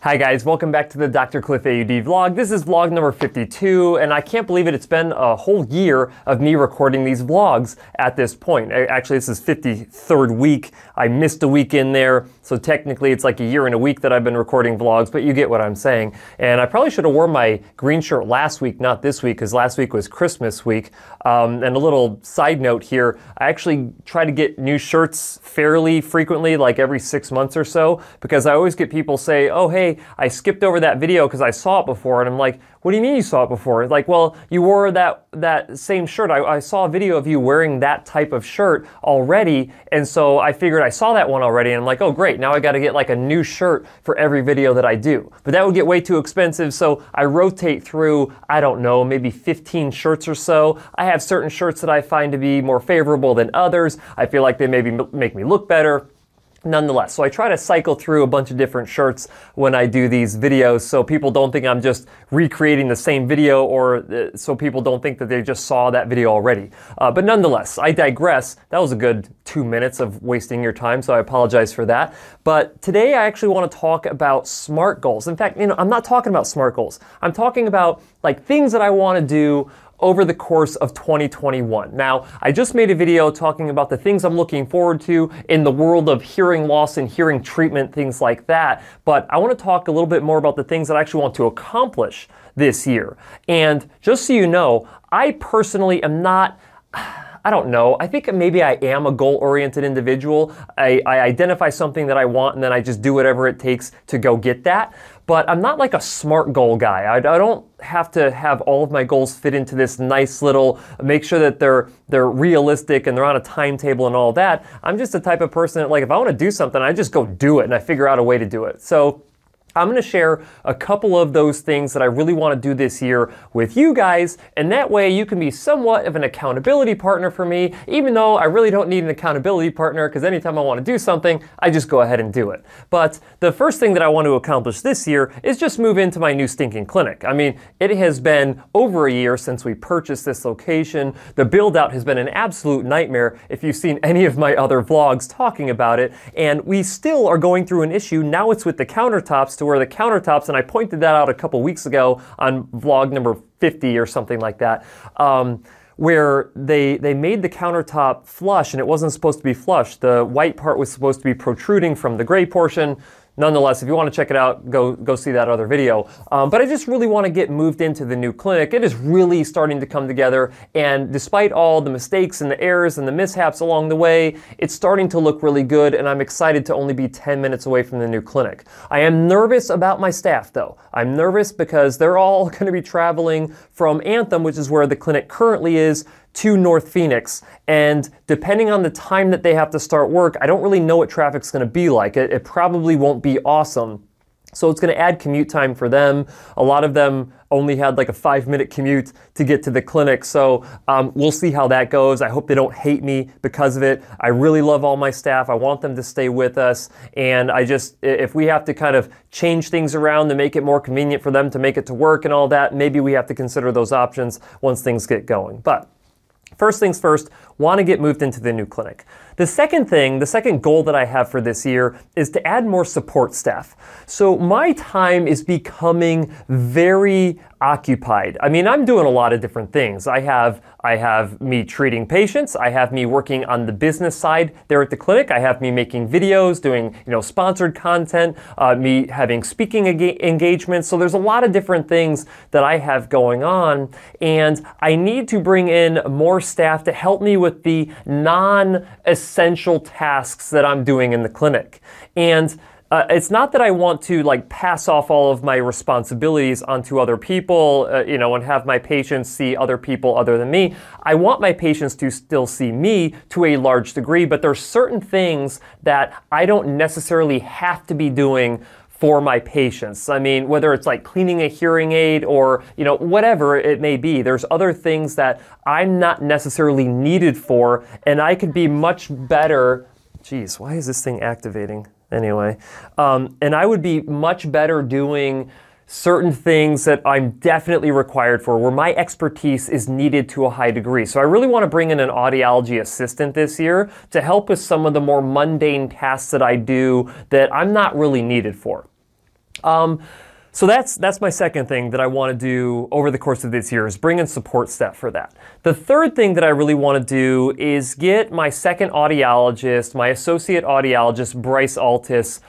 Hi guys, welcome back to the Dr. Cliff AUD vlog. This is vlog number 52, and I can't believe it. It's been a whole year of me recording these vlogs at this point. Actually, this is 53rd week. I missed a week in there, so technically it's like a year and a week that I've been recording vlogs, but you get what I'm saying. And I probably should have worn my green shirt last week, not this week, because last week was Christmas week. And a little side note here, I actually try to get new shirts fairly frequently, like every 6 months or so, because I always get people say, oh, hey, I skipped over that video because I saw it before. And I'm like, what do you mean you saw it before? It's like, well, you wore that same shirt. I saw a video of you wearing that type of shirt already. And so I figured I saw that one already. And I'm like, oh, great. Now I got to get like a new shirt for every video that I do. But that would get way too expensive. So I rotate through, I don't know, maybe 15 shirts or so. I have certain shirts that I find to be more favorable than others. I feel like they maybe make me look better. Nonetheless, so I try to cycle through a bunch of different shirts when I do these videos so people don't think I'm just recreating the same video, or so people don't think that they just saw that video already. But nonetheless, I digress. That was a good 2 minutes of wasting your time, so I apologize for that. But today I actually want to talk about SMART goals. In fact, I'm not talking about SMART goals. I'm talking about like things that I want to do over the course of 2021. Now, I just made a video talking about the things I'm looking forward to in the world of hearing loss and hearing treatment, things like that. But I want to talk a little bit more about the things that I actually want to accomplish this year. And just so you know, I personally am not, I don't know, I think maybe I am a goal-oriented individual. I identify something that I want and then I just do whatever it takes to go get that. But I'm not like a SMART goal guy. I don't have to have all of my goals fit into this nice little, make sure that they're realistic and they're on a timetable and all that. I'm just the type of person that, like, if I want to do something, I just go do it and I figure out a way to do it. So I'm going to share a couple of those things that I really want to do this year with you guys, and that way you can be somewhat of an accountability partner for me, even though I really don't need an accountability partner, because anytime I want to do something, I just go ahead and do it. But the first thing that I want to accomplish this year is just move into my new stinking clinic. I mean, it has been over a year since we purchased this location. The build out has been an absolute nightmare if you've seen any of my other vlogs talking about it, and we still are going through an issue. Now it's with the countertops, to where the countertops, and I pointed that out a couple weeks ago on vlog number 50 or something like that, where they made the countertop flush and it wasn't supposed to be flush. The white part was supposed to be protruding from the gray portion. Nonetheless, if you want to check it out, go see that other video. But I just really want to get moved into the new clinic. It is really starting to come together, and despite all the mistakes and the errors and the mishaps along the way, it's starting to look really good, and I'm excited to only be 10 minutes away from the new clinic. I am nervous about my staff, though. I'm nervous because they're all going to be traveling from Anthem, which is where the clinic currently is, to North Phoenix, and depending on the time that they have to start work, I don't really know what traffic's going to be like. It probably won't be awesome. So it's going to add commute time for them. A lot of them only had like a 5-minute commute to get to the clinic. So we'll see how that goes. I hope they don't hate me because of it. I really love all my staff. I want them to stay with us. And if we have to kind of change things around to make it more convenient for them to make it to work and all that, maybe we have to consider those options once things get going. But first things first, want to get moved into the new clinic. The second goal that I have for this year is to add more support staff. So my time is becoming very occupied. I mean, I'm doing a lot of different things. I have me treating patients. I have me working on the business side there at the clinic. I have me making videos, doing, sponsored content, me having speaking engagements. So there's a lot of different things that I have going on, and I need to bring in more staff to help me with the non-essential tasks that I'm doing in the clinic. And it's not that I want to like pass off all of my responsibilities onto other people, and have my patients see other people other than me. I want my patients to still see me to a large degree, but there's certain things that I don't necessarily have to be doing for my patients. I mean, whether it's like cleaning a hearing aid or, whatever it may be, there's other things that I'm not necessarily needed for, and I could be much better. Geez, why is this thing activating? Anyway, and I would be much better doing certain things that I'm definitely required for, where my expertise is needed to a high degree. So I really want to bring in an audiology assistant this year to help with some of the more mundane tasks that I do that I'm not really needed for. So that's my second thing that I want to do over the course of this year, is bring in support staff for that. The third thing that I really want to do is get my second audiologist, my associate audiologist, Bryce Altus,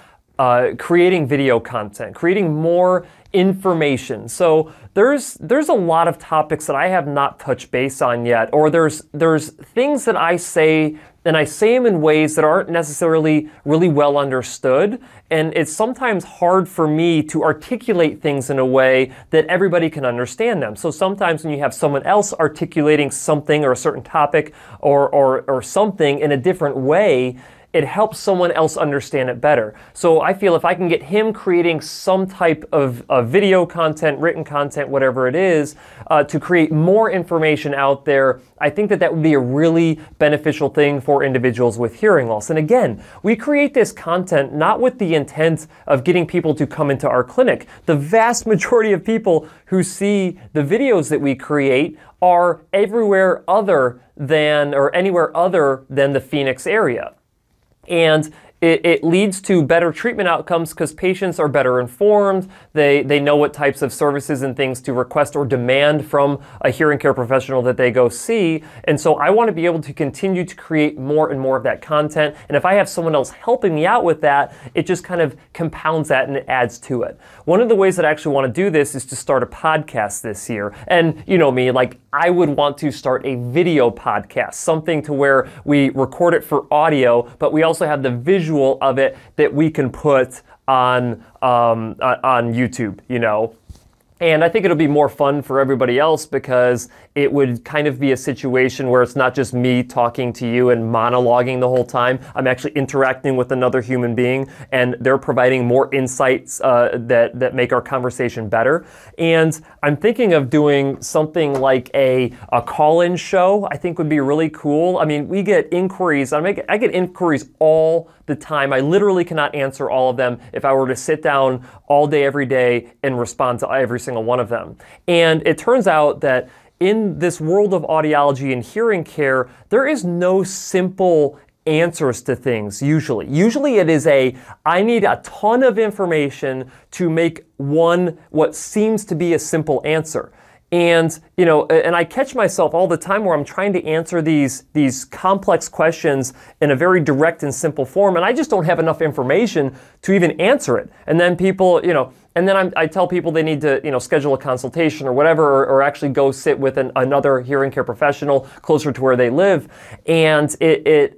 creating video content, creating more information. So there's a lot of topics that I have not touched base on yet, or there's things that I say, and I say them in ways that aren't necessarily really well understood, and it's sometimes hard for me to articulate things in a way that everybody can understand them. So sometimes when you have someone else articulating something or a certain topic or something in a different way, it helps someone else understand it better. So I feel if I can get him creating some type of video content, written content, whatever it is, to create more information out there, I think that would be a really beneficial thing for individuals with hearing loss. And again, we create this content not with the intent of getting people to come into our clinic. The vast majority of people who see the videos that we create are everywhere other than, or anywhere other than, the Phoenix area. And it leads to better treatment outcomes because patients are better informed. They know what types of services and things to request or demand from a hearing care professional that they go see. And so I want to be able to continue to create more and more of that content. And if I have someone else helping me out with that, it just kind of compounds that and it adds to it. One of the ways that I actually want to do this is to start a podcast this year. And you know me, like, I would want to start a video podcast, something to where we record it for audio, but we also have the visual of it that we can put on YouTube, you know. And I think it'll be more fun for everybody else because it would kind of be a situation where it's not just me talking to you and monologuing the whole time. I'm actually interacting with another human being, and they're providing more insights that make our conversation better. And I'm thinking of doing something like a call-in show. I think would be really cool. I mean, we get inquiries. I get inquiries all the time. I literally cannot answer all of them if I were to sit down all day, every day, and respond to every single one of them. And it turns out that in this world of audiology and hearing care, there is no simple answers to things usually. Usually it is I need a ton of information to make what seems to be a simple answer. And, you know, and I catch myself all the time where I'm trying to answer these complex questions in a very direct and simple form, and I just don't have enough information to even answer it. And then people, you know, and then I tell people they need to, you know, schedule a consultation or whatever, or actually go sit with another hearing care professional closer to where they live. And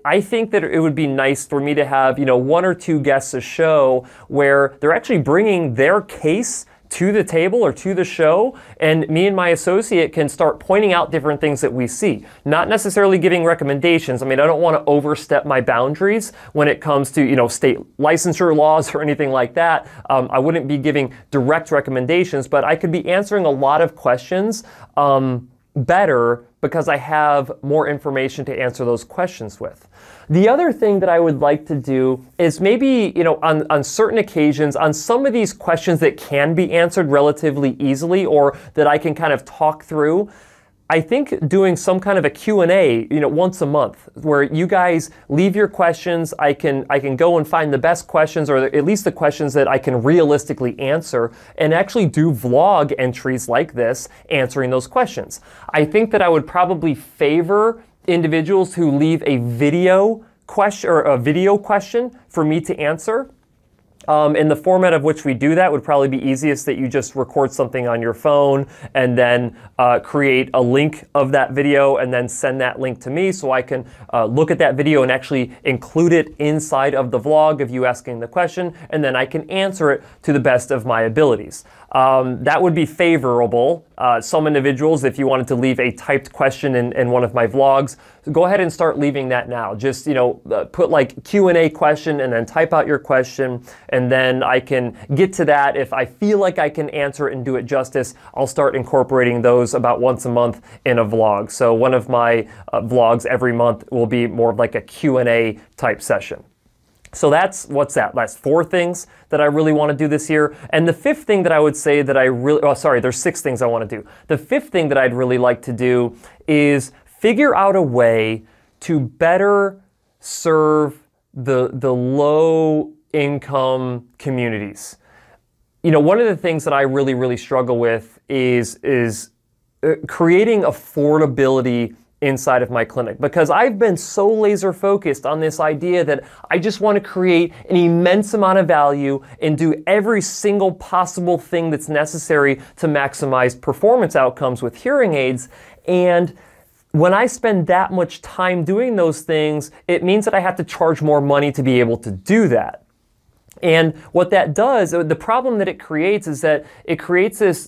I think that it would be nice for me to have, you know, one or two guests a show where they're actually bringing their case to the table or to the show, and me and my associate can start pointing out different things that we see. Not necessarily giving recommendations. I mean, I don't want to overstep my boundaries when it comes to, you know, state licensure laws or anything like that. I wouldn't be giving direct recommendations, but I could be answering a lot of questions better because I have more information to answer those questions with. The other thing that I would like to do is maybe, you know, on certain occasions, on some of these questions that can be answered relatively easily or that I can kind of talk through, I think doing some kind of a Q&A, you know, once a month, where you guys leave your questions, I can go and find the best questions, or at least the questions that I can realistically answer, and actually do vlog entries like this, answering those questions. I think that I would probably favor individuals who leave a video question or a video question for me to answer. In the format of which we do that would probably be easiest that you just record something on your phone and then create a link of that video and then send that link to me so I can look at that video and actually include it inside of the vlog of you asking the question, and then I can answer it to the best of my abilities. That would be favorable. Some individuals, if you wanted to leave a typed question in one of my vlogs, go ahead and start leaving that now. Just, you know, put like Q&A question and then type out your question, and then I can get to that. If I feel like I can answer it and do it justice, I'll start incorporating those about once a month in a vlog. So one of my vlogs every month will be more of like a Q&A type session. So that's 4 things that I really want to do this year. And the 5th thing that I would say that there's 6 things I want to do. The 5th thing that I'd really like to do is figure out a way to better serve the low income communities. one of the things that I really, really struggle with is creating affordability inside of my clinic, because I've been so laser focused on this idea that I just want to create an immense amount of value and do every single possible thing that's necessary to maximize performance outcomes with hearing aids. And when I spend that much time doing those things, it means that I have to charge more money to be able to do that. And what that does, the problem that it creates is that it creates this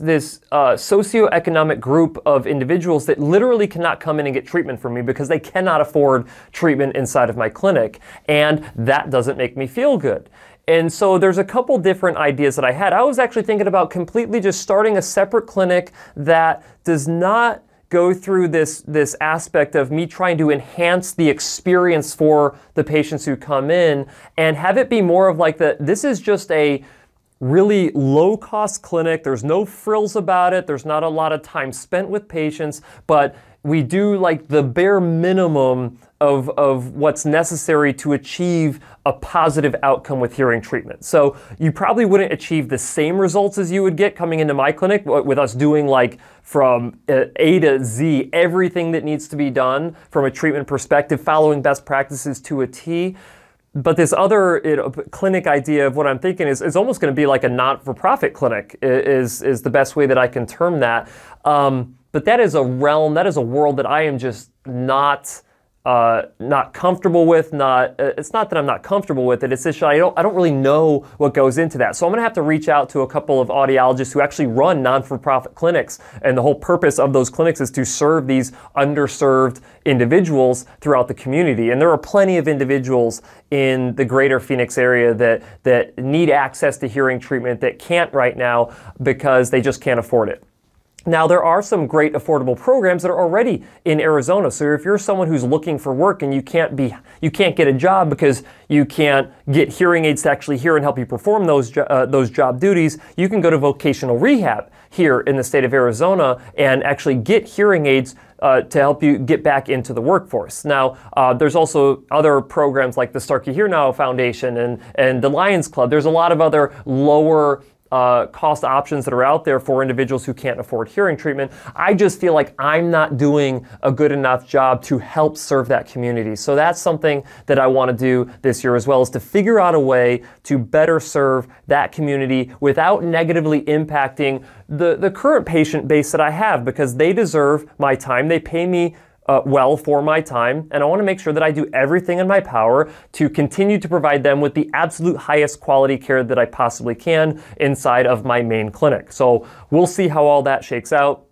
socioeconomic group of individuals that literally cannot come in and get treatment from me because they cannot afford treatment inside of my clinic. And that doesn't make me feel good. And so there's a couple different ideas that I had. I was actually thinking about completely just starting a separate clinic that does not go through this aspect of me trying to enhance the experience for the patients who come in, and have it be more of like this is just a really low-cost clinic. There's no frills about it. There's not a lot of time spent with patients, but we do like the bare minimum of what's necessary to achieve a positive outcome with hearing treatment. So you probably wouldn't achieve the same results as you would get coming into my clinic with us doing like from A to Z, everything that needs to be done from a treatment perspective, following best practices to a T. But this other clinic idea of what I'm thinking is almost going to be like a not-for-profit clinic is the best way that I can term that. But that is a realm, that is a world that I am just not comfortable with. It's not that I'm not comfortable with it. It's just I don't really know what goes into that. So I'm gonna have to reach out to a couple of audiologists who actually run non-for-profit clinics, and the whole purpose of those clinics is to serve these underserved individuals throughout the community. And there are plenty of individuals in the greater Phoenix area that need access to hearing treatment that can't right now because they just can't afford it. Now, there are some great affordable programs that are already in Arizona. So if you're someone who's looking for work and you can't get a job because you can't get hearing aids to actually hear and help you perform those job duties, you can go to vocational rehab here in the state of Arizona and actually get hearing aids to help you get back into the workforce. Now, there's also other programs like the Starkey Hear Now Foundation and the Lions Club. There's a lot of other lower cost options that are out there for individuals who can't afford hearing treatment. I just feel like I'm not doing a good enough job to help serve that community. So that's something that I want to do this year as well, is to figure out a way to better serve that community without negatively impacting the current patient base that I have, because they deserve my time. They pay me well for my time, and I want to make sure that I do everything in my power to continue to provide them with the absolute highest quality care that I possibly can inside of my main clinic. So we'll see how all that shakes out.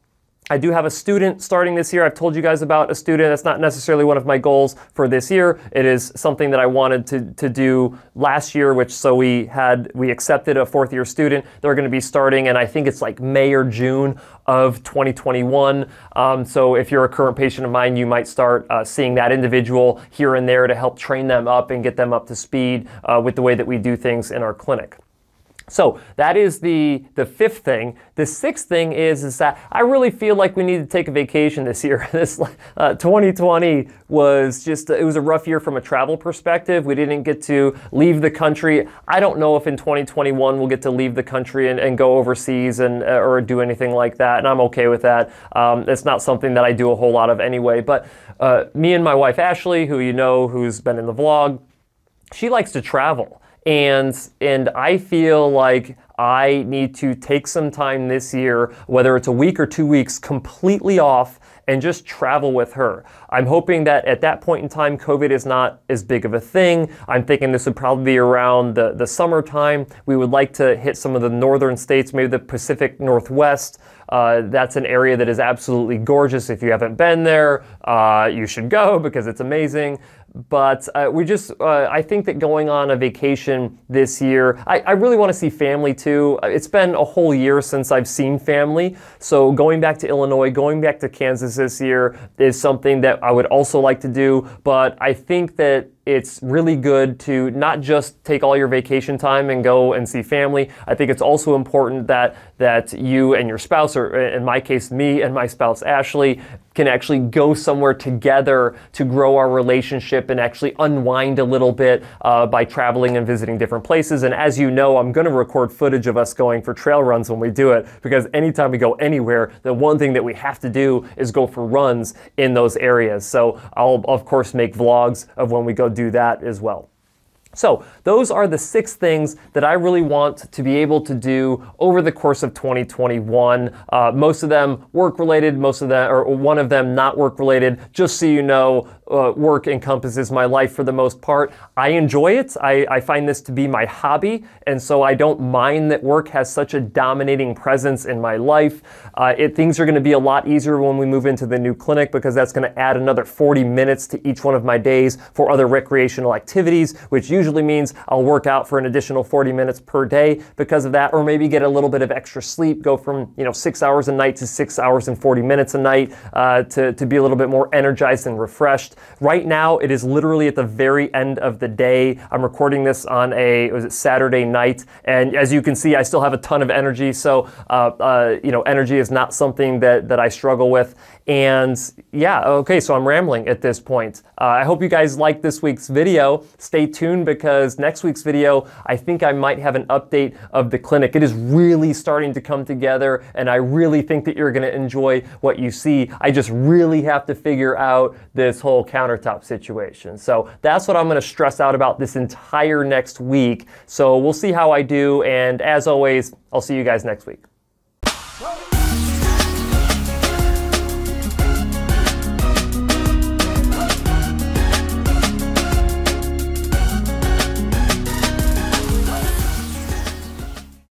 I do have a student starting this year. I've told you guys about a student. That's not necessarily one of my goals for this year. It is something that I wanted to do last year, we accepted a fourth-year student. They're going to be starting, and I think it's like May or June of 2021. So if you're a current patient of mine, you might start seeing that individual here and there to help train them up and get them up to speed with the way that we do things in our clinic. So that is the fifth thing. The sixth thing is that I really feel like we need to take a vacation this year. This 2020 was it was a rough year from a travel perspective. We didn't get to leave the country. I don't know if in 2021 we'll get to leave the country and go overseas or do anything like that, and I'm okay with that. It's not something that I do a whole lot of anyway, but me and my wife Ashley, who you know, who's been in the vlog, she likes to travel. And I feel like I need to take some time this year, whether it's a week or 2 weeks, completely off and just travel with her. I'm hoping that at that point in time, COVID is not as big of a thing. I'm thinking this would probably be around the summertime. We would like to hit some of the northern states, maybe the Pacific Northwest. That's an area that is absolutely gorgeous. If you haven't been there, you should go because it's amazing. But I think that going on a vacation this year, I really want to see family too. It's been a whole year since I've seen family. So going back to Illinois, going back to Kansas this year is something that I would also like to do. But I think that it's really good to not just take all your vacation time and go and see family. I think it's also important that you and your spouse, or in my case, me and my spouse, Ashley, can actually go somewhere together to grow our relationship and actually unwind a little bit by traveling and visiting different places. And as you know, I'm going to record footage of us going for trail runs when we do it, because anytime we go anywhere, the one thing that we have to do is go for runs in those areas. So I'll, of course, make vlogs of when we go do that as well. So those are the 6 things that I really want to be able to do over the course of 2021. Most of them work related, most of them, or one of them not work related. Just so you know, work encompasses my life for the most part. I enjoy it. I find this to be my hobby, and so I don't mind that work has such a dominating presence in my life. Things are going to be a lot easier when we move into the new clinic, because that's going to add another 40 minutes to each one of my days for other recreational activities, which usually means I'll work out for an additional 40 minutes per day because of that, or maybe get a little bit of extra sleep, go from 6 hours a night to 6 hours and 40 minutes a night to be a little bit more energized and refreshed. Right now, it is literally at the very end of the day. I'm recording this on Saturday night, and as you can see, I still have a ton of energy. So, energy is not something that I struggle with. And yeah, okay, so I'm rambling at this point. I hope you guys liked this week's video. Stay tuned, because next week's video, I think I might have an update of the clinic. It is really starting to come together, and I really think that you're gonna enjoy what you see. I just really have to figure out this whole countertop situation. So that's what I'm gonna stress out about this entire next week. So we'll see how I do, and as always, I'll see you guys next week.